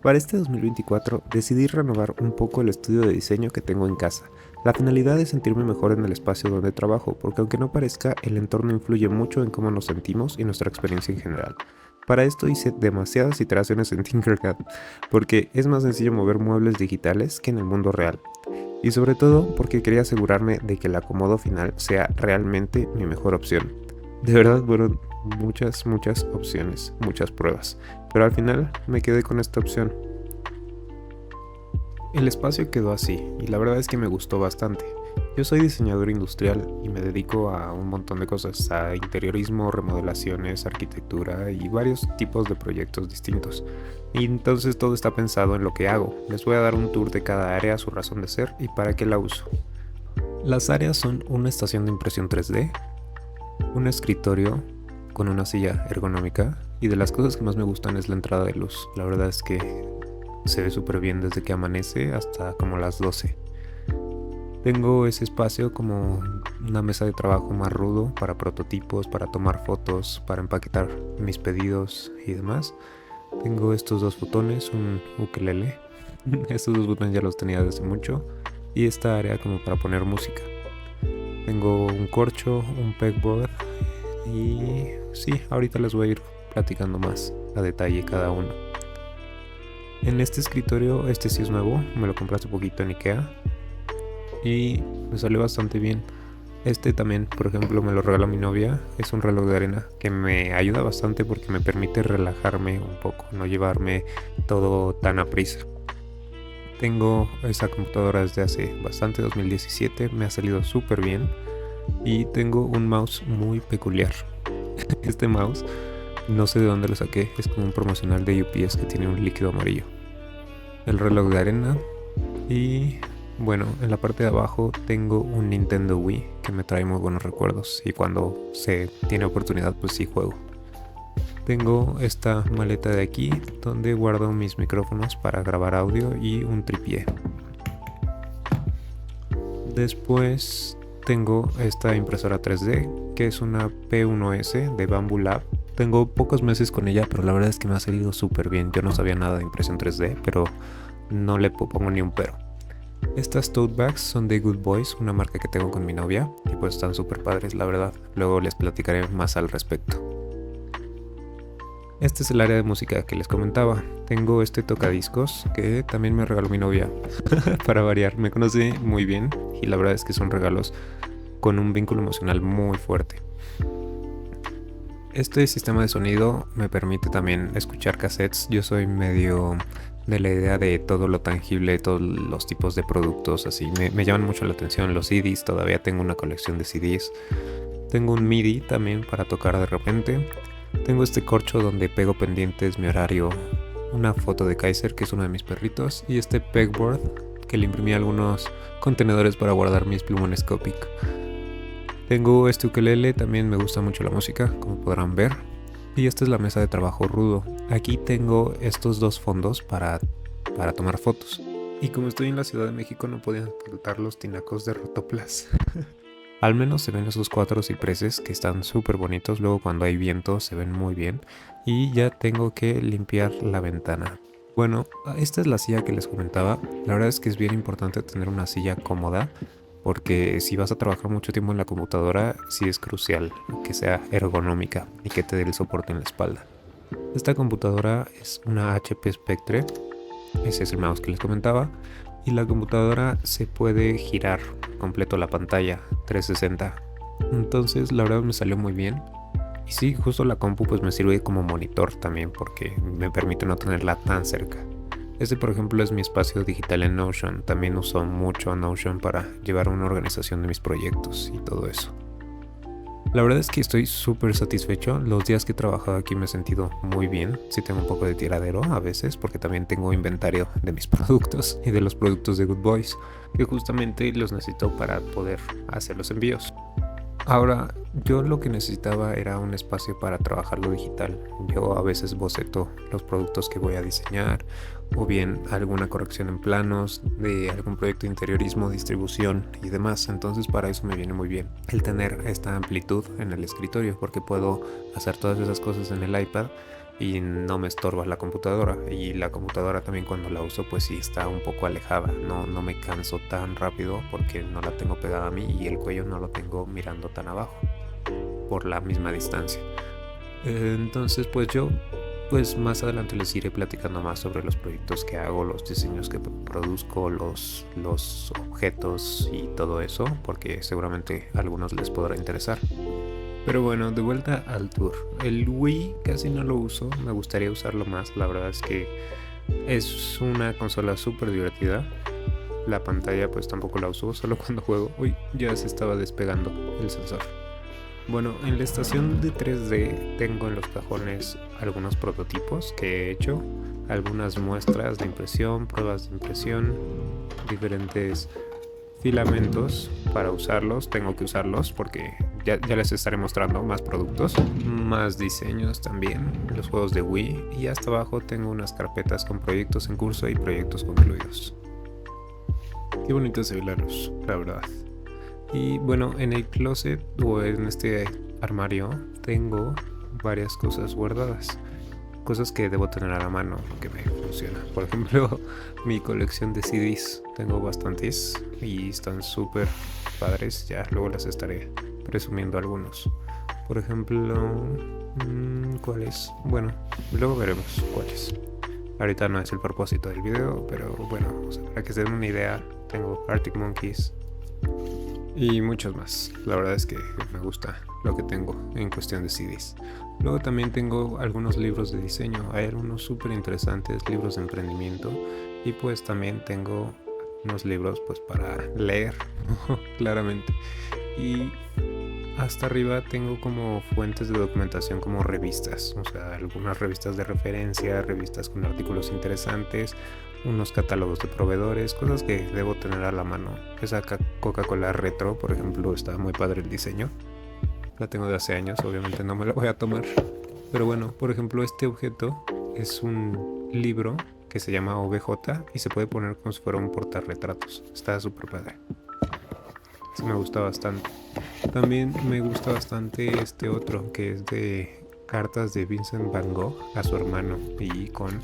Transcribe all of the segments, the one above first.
Para este 2024 decidí renovar un poco el estudio de diseño que tengo en casa. La finalidad es sentirme mejor en el espacio donde trabajo, porque aunque no parezca, el entorno influye mucho en cómo nos sentimos y nuestra experiencia en general. Para esto hice demasiadas iteraciones en Tinkercad, porque es más sencillo mover muebles digitales que en el mundo real. Y sobre todo porque quería asegurarme de que el acomodo final sea realmente mi mejor opción. De verdad fueron muchas opciones, muchas pruebas, pero al final me quedé con esta opción. El espacio quedó así, y la verdad es que me gustó bastante. Yo soy diseñador industrial y me dedico a un montón de cosas, a interiorismo, remodelaciones, arquitectura y varios tipos de proyectos distintos. Y entonces todo está pensado en lo que hago. Les voy a dar un tour de cada área, su razón de ser y para qué la uso. Las áreas son una estación de impresión 3D, un escritorio con una silla ergonómica, y de las cosas que más me gustan es la entrada de luz. La verdad es que se ve súper bien desde que amanece hasta como las 12. Tengo ese espacio como una mesa de trabajo más rudo para prototipos, para tomar fotos, para empaquetar mis pedidos y demás. Tengo estos dos botones, un ukelele. Estos dos botones ya los tenía desde mucho. Y esta área como para poner música. Tengo un corcho, un pegboard y sí, ahorita les voy a ir platicando más a detalle cada uno. En este escritorio, este sí es nuevo, me lo compré hace poquito en IKEA y me salió bastante bien. Este también, por ejemplo, me lo regaló mi novia, es un reloj de arena que me ayuda bastante porque me permite relajarme un poco, no llevarme todo tan a prisa. Tengo esta computadora desde hace bastante, 2017, me ha salido súper bien y tengo un mouse muy peculiar. Este mouse, no sé de dónde lo saqué, es como un promocional de UPS que tiene un líquido amarillo. El reloj de arena y bueno, en la parte de abajo tengo un Nintendo Wii que me trae muy buenos recuerdos y cuando se tiene oportunidad pues sí juego. Tengo esta maleta de aquí donde guardo mis micrófonos para grabar audio y un trípode. Después tengo esta impresora 3D que es una P1S de Bamboo Lab. Tengo pocos meses con ella, pero la verdad es que me ha salido súper bien. Yo no sabía nada de impresión 3D, pero no le pongo ni un pero. Estas tote bags son de Good Boys, una marca que tengo con mi novia, y pues están súper padres, la verdad. Luego les platicaré más al respecto. Este es el área de música que les comentaba. Tengo este tocadiscos que también me regaló mi novia. Para variar, me conoce muy bien y la verdad es que son regalos con un vínculo emocional muy fuerte. Este sistema de sonido me permite también escuchar cassettes. Yo soy medio de la idea de todo lo tangible, todos los tipos de productos, así. Me llaman mucho la atención los CDs, todavía tengo una colección de CDs. Tengo un MIDI también para tocar de repente. Tengo este corcho donde pego pendientes, mi horario, una foto de Kaiser, que es uno de mis perritos, y este pegboard que le imprimí algunos contenedores para guardar mis plumones Copic. Tengo este ukelele, también me gusta mucho la música, como podrán ver. Y esta es la mesa de trabajo rudo. Aquí tengo estos dos fondos para tomar fotos. Y como estoy en la Ciudad de México no podían faltar los tinacos de Rotoplas. Al menos se ven esos 4 cipreses que están súper bonitos, luego cuando hay viento se ven muy bien. Y ya tengo que limpiar la ventana. Bueno, esta es la silla que les comentaba. La verdad es que es bien importante tener una silla cómoda, porque si vas a trabajar mucho tiempo en la computadora, sí es crucial que sea ergonómica y que te dé el soporte en la espalda. Esta computadora es una HP Spectre, ese es el mouse que les comentaba. Y la computadora se puede girar completo la pantalla 360. Entonces la verdad me salió muy bien. Y sí, justo la compu pues me sirve como monitor también porque me permite no tenerla tan cerca. Este por ejemplo es mi espacio digital en Notion. También uso mucho Notion para llevar una organización de mis proyectos y todo eso. La verdad es que estoy súper satisfecho. Los días que he trabajado aquí me he sentido muy bien. Sí tengo un poco de tiradero a veces porque también tengo inventario de mis productos y de los productos de Good Boys que justamente los necesito para poder hacer los envíos. Ahora, yo lo que necesitaba era un espacio para trabajar lo digital. Yo a veces boceto los productos que voy a diseñar o bien alguna corrección en planos de algún proyecto de interiorismo, distribución y demás. Entonces para eso me viene muy bien el tener esta amplitud en el escritorio porque puedo hacer todas esas cosas en el iPad y no me estorba la computadora. Y la computadora también cuando la uso pues sí está un poco alejada, no me canso tan rápido porque no la tengo pegada a mí y el cuello no lo tengo mirando tan abajo por la misma distancia. Entonces pues yo pues más adelante les iré platicando más sobre los proyectos que hago, los diseños que produzco, los objetos y todo eso, porque seguramente a algunos les podrá interesar. Pero bueno, de vuelta al tour. El Wii casi no lo uso, me gustaría usarlo más. La verdad es que es una consola súper divertida. La pantalla pues tampoco la uso, solo cuando juego. Uy, ya se estaba despegando el sensor. Bueno, en la estación de 3D tengo en los cajones algunos prototipos que he hecho, algunas muestras de impresión, pruebas de impresión, diferentes filamentos para usarlos. Tengo que usarlos porque ya les estaré mostrando más productos, más diseños también, los juegos de Wii, y hasta abajo tengo unas carpetas con proyectos en curso y proyectos concluidos. Qué bonito se ve la luz, la verdad. Y bueno, en el closet o en este armario tengo varias cosas guardadas, cosas que debo tener a la mano que me funciona. Por ejemplo, mi colección de CDs, tengo bastantes y están súper padres. Ya luego las estaré presumiendo algunos. Por ejemplo, ¿cuáles? Bueno, luego veremos cuáles. Ahorita no es el propósito del video, pero bueno, o sea, para que se den una idea, tengo Arctic Monkeys y muchos más. La verdad es que me gusta lo que tengo en cuestión de CDs. Luego también tengo algunos libros de diseño. Hay algunos súper interesantes, libros de emprendimiento. Y pues también tengo unos libros pues para leer, claramente. Y hasta arriba tengo como fuentes de documentación, como revistas. O sea, algunas revistas de referencia, revistas con artículos interesantes, unos catálogos de proveedores, cosas que debo tener a la mano. Esa Coca-Cola Retro, por ejemplo, está muy padre el diseño. La tengo de hace años, obviamente no me la voy a tomar. Pero bueno, por ejemplo, este objeto es un libro que se llama OBJ y se puede poner como si fuera un portarretratos. Está súper padre. Sí, me gusta bastante. También me gusta bastante este otro que es de cartas de Vincent Van Gogh a su hermano y con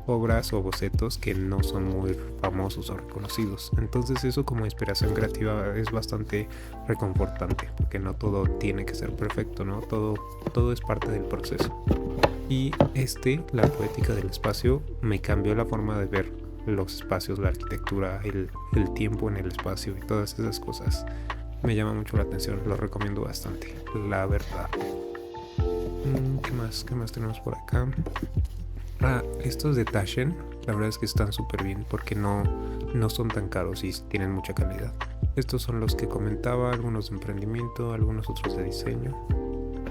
obras o bocetos que no son muy famosos o reconocidos. Entonces eso como inspiración creativa es bastante reconfortante, porque no todo tiene que ser perfecto, ¿no? Todo es parte del proceso. Y la poética del espacio, me cambió la forma de ver los espacios, la arquitectura, el tiempo en el espacio y todas esas cosas. Me llama mucho la atención, lo recomiendo bastante, la verdad. ¿Qué más tenemos por acá? Estos de Taschen, la verdad es que están súper bien porque no son tan caros y tienen mucha calidad. Estos son los que comentaba, algunos de emprendimiento, algunos otros de diseño.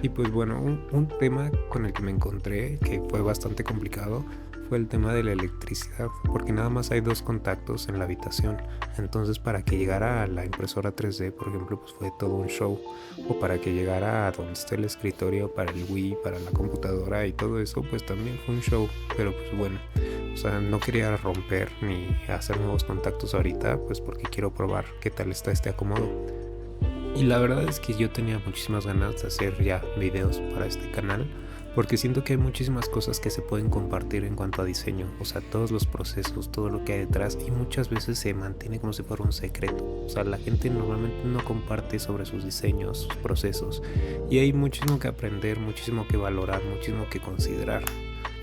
Y pues bueno, un tema con el que me encontré que fue bastante complicado fue el tema de la electricidad, porque nada más hay 2 contactos en la habitación. Entonces para que llegara a la impresora 3D, por ejemplo, pues fue todo un show. O para que llegara a donde está el escritorio para el Wii, para la computadora y todo eso, pues también fue un show. Pero pues bueno, o sea, no quería romper ni hacer nuevos contactos ahorita, pues porque quiero probar qué tal está este acomodo. Y la verdad es que yo tenía muchísimas ganas de hacer ya videos para este canal, porque siento que hay muchísimas cosas que se pueden compartir en cuanto a diseño, o sea, todos los procesos, todo lo que hay detrás, y muchas veces se mantiene como si fuera un secreto. O sea, la gente normalmente no comparte sobre sus diseños, sus procesos, y hay muchísimo que aprender, muchísimo que valorar, muchísimo que considerar.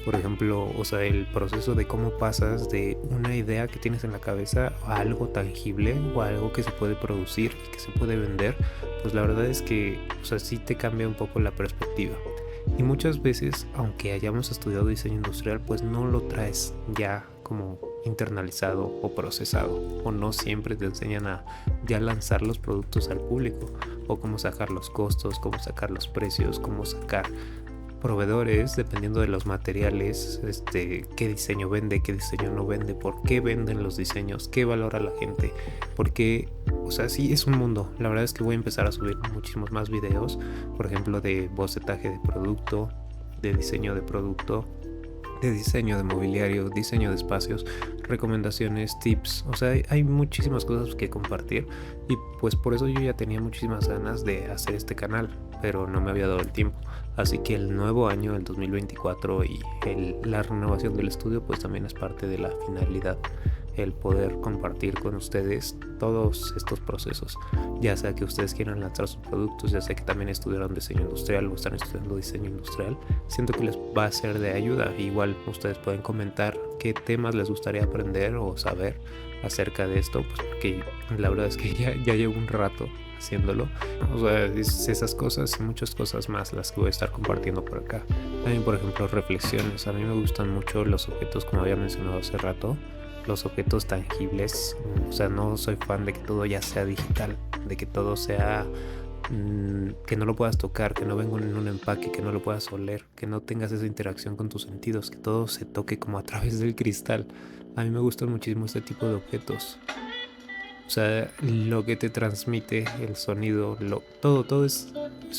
Por ejemplo, o sea, el proceso de cómo pasas de una idea que tienes en la cabeza a algo tangible o a algo que se puede producir y que se puede vender, pues la verdad es que, o sea, sí te cambia un poco la perspectiva. Y muchas veces, aunque hayamos estudiado diseño industrial, pues no lo traes ya como internalizado o procesado, o no siempre te enseñan a ya lanzar los productos al público, o cómo sacar los costos, cómo sacar los precios, cómo sacar proveedores dependiendo de los materiales, qué diseño vende, qué diseño no vende, por qué venden los diseños, qué valora la gente, porque, o sea, sí es un mundo. La verdad es que voy a empezar a subir muchísimos más videos, por ejemplo, de bocetaje de producto, de diseño de producto, de diseño de mobiliario, diseño de espacios, recomendaciones, tips. O sea, hay muchísimas cosas que compartir y pues por eso yo ya tenía muchísimas ganas de hacer este canal, pero no me había dado el tiempo. Así que el nuevo año, el 2024 y la renovación del estudio pues también es parte de la finalidad, el poder compartir con ustedes todos estos procesos, ya sea que ustedes quieran lanzar sus productos, ya sea que también estudiaron diseño industrial o están estudiando diseño industrial. Siento que les va a ser de ayuda. Igual ustedes pueden comentar qué temas les gustaría aprender o saber acerca de esto, pues porque la verdad es que ya llevo un rato haciéndolo. O sea, es esas cosas y muchas cosas más las que voy a estar compartiendo por acá. También, por ejemplo, reflexiones. A mí me gustan mucho los objetos, como había mencionado hace rato, los objetos tangibles. O sea, no soy fan de que todo ya sea digital, de que todo sea que no lo puedas tocar, que no venga en un empaque, que no lo puedas oler, que no tengas esa interacción con tus sentidos, que todo se toque como a través del cristal. A mí me gustan muchísimo este tipo de objetos. O sea, lo que te transmite, el sonido, todo es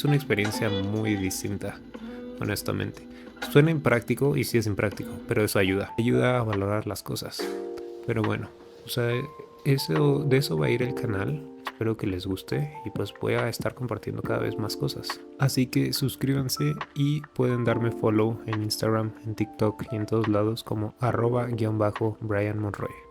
una experiencia muy distinta, honestamente. Suena impráctico y sí es impráctico, pero eso ayuda a valorar las cosas. Pero bueno, o sea, de eso va a ir el canal. Espero que les guste y pues voy a estar compartiendo cada vez más cosas. Así que suscríbanse y pueden darme follow en Instagram, en TikTok y en todos lados como @Brian Monroy.